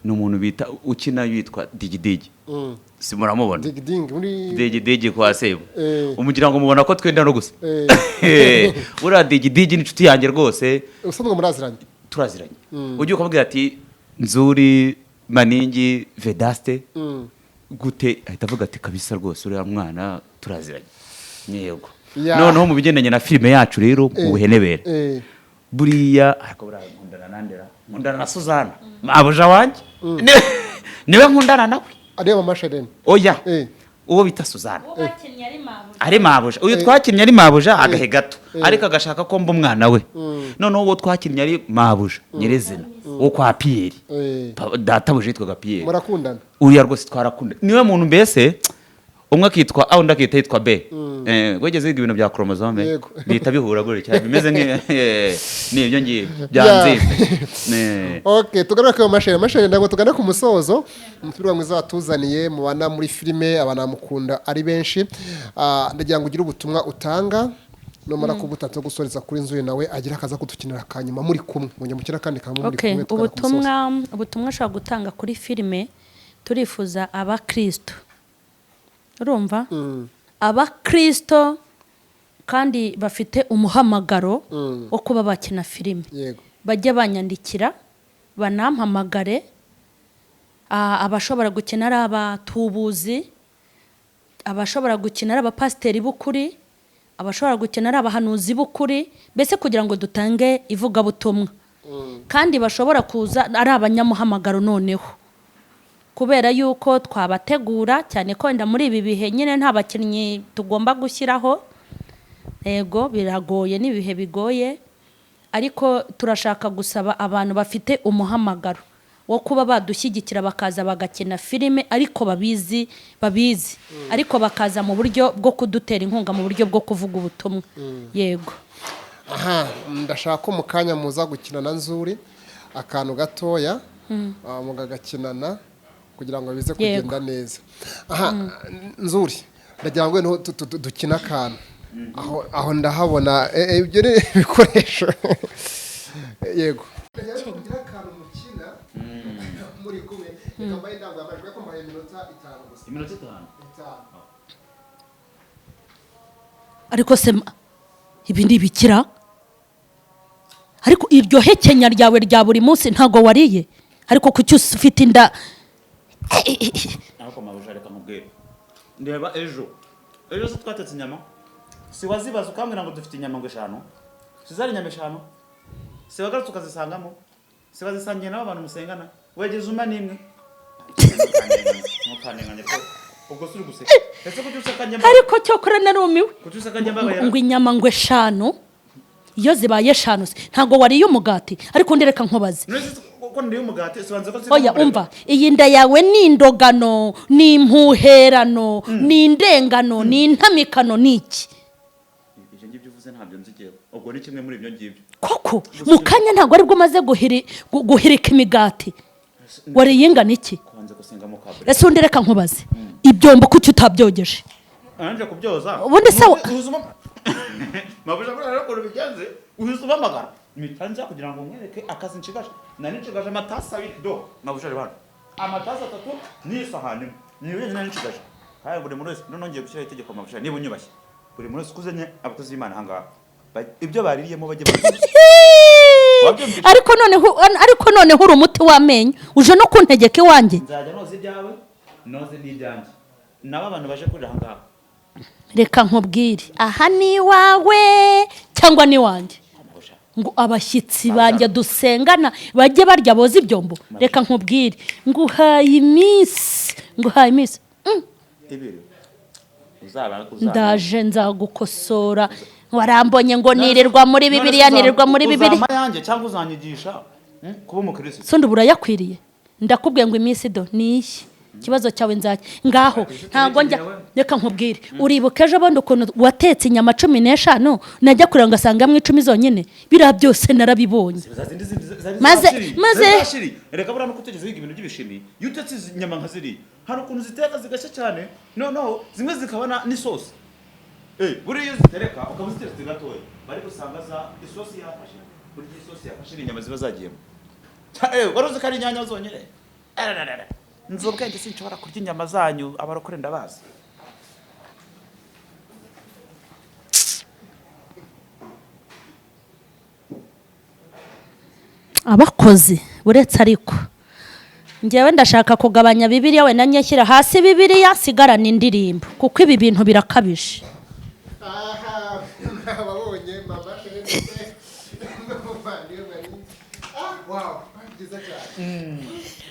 ni umuntu bita ukina yitwa Digidigi. Simuramubona Digidigi kwa Sebo umugira ngo mubona ko twenda no gusa. Ura Digidigi ni inshuti yanjye rwose. Usanzwe muraziranye? Turaziranye. Ugiye ukabwira ati Nzuri Maningi Vedaste gute ahita avuga ati kabisa rwose uriya mwana turaziranye. Yego. Noneho mu bigendanye na filime yacu rero ubuhenebere. Buriya ariko nkundana na Suzana abuja wanjye niwe nkundana nawe. Ariya mama Charlene. Oya. Uwo bita Suzana. Ari mabuja. Uyu twakinnye ari mabuja agahe gato ariko agashaka ko mba umwana we. Noneho uwo twakinnye ari mabuja nyirezina wo kwa Pierre. Databuje yitwaga Pierre. Murakundana? Uriya rwose twarakunda. Niwe muntu mbese umwe akitwa undi akita yitwa B. Wegeze wiga ibintu bya chromosome bita bihura gure cyane bimeze n'ibyo ngiye byanze. Okay, tugaruka ku mashene ndago tugana ku musozo. Umupira mwiza watuzaniye mubana muri filime abanamukunda ari benshi. Ndagira ngo ugire ubutumwa utanga nomara kubutatu gusoreza kuri Nzuri nawe agira akaza kutukinira kanyuma muri kumwe munye mukira kandi kamwe muri kumwe. Ubutumwa ashaka gutanga kuri filime turifuza abakristo. Urumva? Abakristo kandi bafite umuhamagaro wo kuba bakina filime. Yego. Bajye banyandikira banampamagare. Abashobora gukina ari abatubuzi, abashobora gukina ari abapasiteri b'ukuri, abashobora gukina ari abahanuzi b'ukuri, mbese kugira ngo dutange ivugabutumwa. Kandi bashobora kuza ari abanyamuhamagaro noneho. Kubera yuko twabategura cyane ko nda muri ibi bihe nyine nta bakinnyi tugomba gushyiraho. Yego biragoye n'ibihe bigoye ariko turashaka gusaba abantu bafite umuhamagaro wo kuba badushyigikira bakaza bagakina filime ariko babizi ariko bakaza mu buryo bwo kudutera inkunga mu buryo bwo kuvuga ubutumwa. Yego. Ndashaka ko mukanya muza gukina na Nzuri akantu gatoya mugagakinana kugira ngo bize kugenda neza. Nzuri ndagira ngo dukina akantu aho ndahabona ibyo ni ibikoresho. Yego. Kugira akantu mukina muri kumwe kambaye ndango amajwi ko mbaye iminota 5 gusa. Iminota 5. Ariko se ibi ndi bikira ariko iryo hekenya ryawe rya buri munsi ntago wariye ariko kuki ufite inda ariko mabuja reka nkubwire ndeba ejo se twatetse inyama si wazibaza ukambwira ngo dufite inyama ngo 5 sizari inyama 5 si wagarutse ukazisangamo si wazisangiye nabo abantu musengana wegeze uma nimwe ntukanenganye ko ubwo suri guseka ese kuki useka nyama ariko cyo kora narumiwe kuki useka nyama ngo inyama ngo 5 iyo zibaye 5 ntago wariye umugati ariko ndereka nkobaze ko ndiye umugati sibanze ko oya umva iyi nda yawe ni indogano ni impuherano ni indengano ni intamikano niki ibyo ngibyo uvuze ntabyo nzigiye ubwo ni kimwe muri ibyo ngibyo koko mukanya ntago aribwo maze guhirika imigati wariye ingana iki kwanze gusengamo kabure ese ndereka nkobaze ibyombo kuki utabyogeje anje kubyoza ubundi sawa mabuja rero ko bigenze uhizuma magara mitanza kugira ngo mwereke akazi nshigaje nani nshigaje amatasa do mabuja rero amatasa 3 ni sahani ni wenyine nani nshigaje haye buri muri wese nongiye gushyira itegeko mabuja niba unyubashye buri muri wese kuzenye abakozi b'Imana hanga ibyo baririyemo bajye ariko none uri umuti wamenyo uje no kuntegeka iwanjye nzajya noze ibyawe noze n'ibyanjye nabo abantu baje kurira hanga reka nkubwire aha ni wawe cyangwa ni wanjye ngo abashyitsi banjye dusengana bajye barya boza ibyombo reka nkubwire nguhaye iminsi ndaje nzagukosora warambonye ngo nirirwa muri Bibiliya uzama yanjye cyangwa uzanyigisha kuba umukristo sonde burayakwiriye ndakubwiye ngo iminsi do niyi ikibazo cyawe nzajya ngaho ntago njya reka nkubwire uribuka ejo bundi ukuntu watetse inyama 15 najya kureba ngasanga mu 10 zonyine bira byose narabibonye maze reka bura no kutegeza ibintu by'ibishimi yutetse inyama nka ziri hari ukuntu ziteka zigashya cyane no zimwe zikabana n'isosi buri iyo zitereka ukabuzitetse gatoya bari gusanga za isosi yafashe buri isosi yafashe inyama ziba zagiyemo waruzi kari inyanya zonyine nzobwenge sinshobora kurya inyama zanyu abarokore ndabazi abakozi buretse ariko ngewe ndashaka kugabanya Bibiliya we nanyeshyira hasi Bibiliya sigarana indirimbo kuko ibi bintu birakabije ababonye mama wow byiza cyane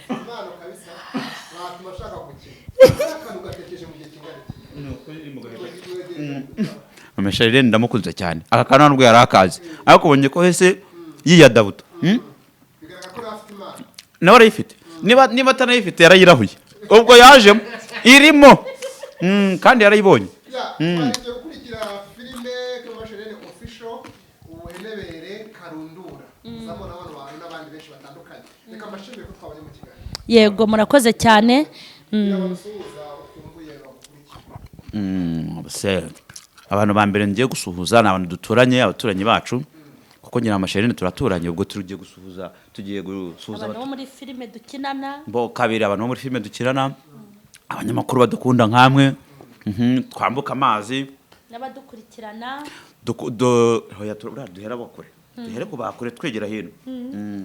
imana kabisa batuma shaka gukina kandi ugatekereje mu gihe kingana nuko iri mu gahe mama Charlene ndamukunze cyane aka kana nubwo yarakaze ariko ubonye ko hese yiyadabuta bigaragara ko afite imana nawe arayifite niba atanayifite yarayirahuye ubwo yajemo irimo kandi yarayibonye twagiye gukurikira filime Mama Charlene official ubuhenebere karundura zamo n'abantu bawe n'abandi benshi batandukanye reka mbashimire ko twabanye mu kigali yego murakoze cyane abantu ba mbere ngiye gusuhuza ni abantu duturanye abaturanyi bacu kuko nyina Mama Charlene turaturanye ubwo tugiye gusuhuza abantu bo muri filime dukinana kabiri abantu bo muri filime dukinana abanyamakuru badukunda nkamwe twambuka amazi n'abadukurikirana duhera bakure duhere ku bakure twegera hino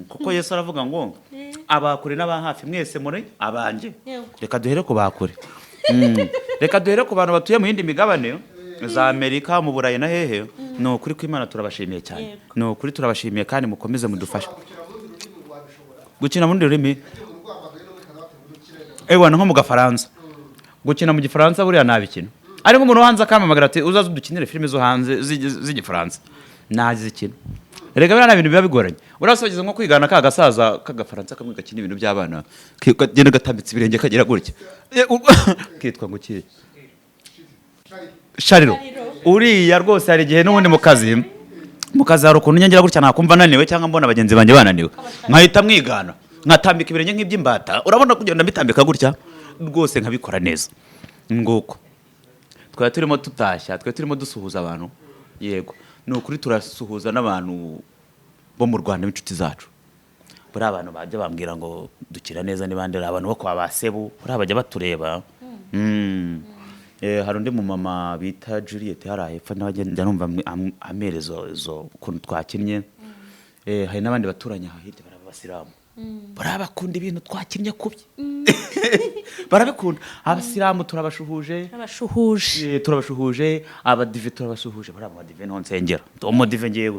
kuko Yesu aravuga ngo abakure n'aba hafi mwese muri abanje reka duhere ku bakure reka duhere ku bantu batuye mu yindi migabane za Amerika mu Burayi na hehe no kuri kw'Imana turabashimiye cyane no kuri turabashimiye kandi mukomeze mudufashe gukina mu rurimi nko mu Gafaransa gukina mu Gifaransa buriya nabikina ari nk'umuntu hanze akamamagara ati uzaze udukinire filime zo hanze z'Igifaransa nazikina rega bana ibintu biba bigoranye urasogeze nko kwigana ka gasaza k'Agafaransa kamwe gakina ibintu by'abana kagenda gatambitse ibirenge kagira gutya kitwa ngo kiye Shariro uriya rwose hari igihe n'ubundi mu kazi hari ukuntu nyangira gutya nakumva naniwe cyangwa mbona abagenzi banjye bananiwe nkahita mwigana nkatambika ibirenge nk'iby'imbata urabona kugenda mbitambika gutya rwose nkabikora neza nguko twari turimo tutashya twari turimo dusuhuza abantu yego ni ukuri turasuhuza n'abantu bo mu Rwanda b'inshuti zacu buri abantu bajya bambwira ngo dukira neza nibandera abantu bo kwa basebu buri abajya batureba hari undi mu mama bita Juliet haraye pfa najya numva amerezo zo kuntu twakinnye hari n'abandi baturanye aho hirya barabasilamu barabakunda ibintu twakinnye kubye barabikunda abasilamu turabashuhuje abadive turabashuhuje bari abadive nto nsengera umudive ngewe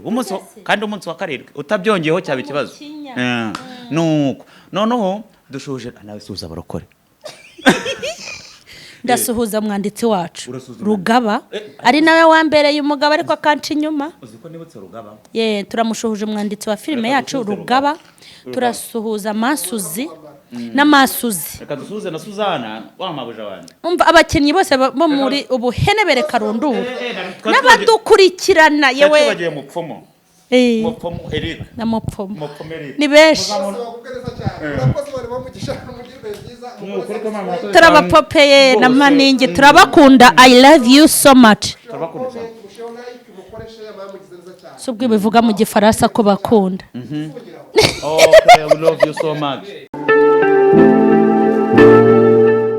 kandi umunsi wa karindwi utabyongeyeho cyaba ikibazo nuko noneho dushuhuje nawe suhuza abarokore ndasuhuza mwanditsi wacu Rugaba ari nawe wambereye umugabo ariko akanca inyuma uziko nibutse Rugaba turamushuhuje umwanditsi wa filime yacu Rugaba turasuhuza Masuzi n'Amasuzi reka dusuhuze na Suzana wamabuje abandi umva abakinnyi bose bo muri ubuhenebere karundura n'abadukurikirana yewe bagiye mu pfomo mupfomo Eric na mupfomo ni benshi turabapopeye na maningi turabakunda I love you so much subwo bivuga mu gifaransa ko bakunda okay we love you so much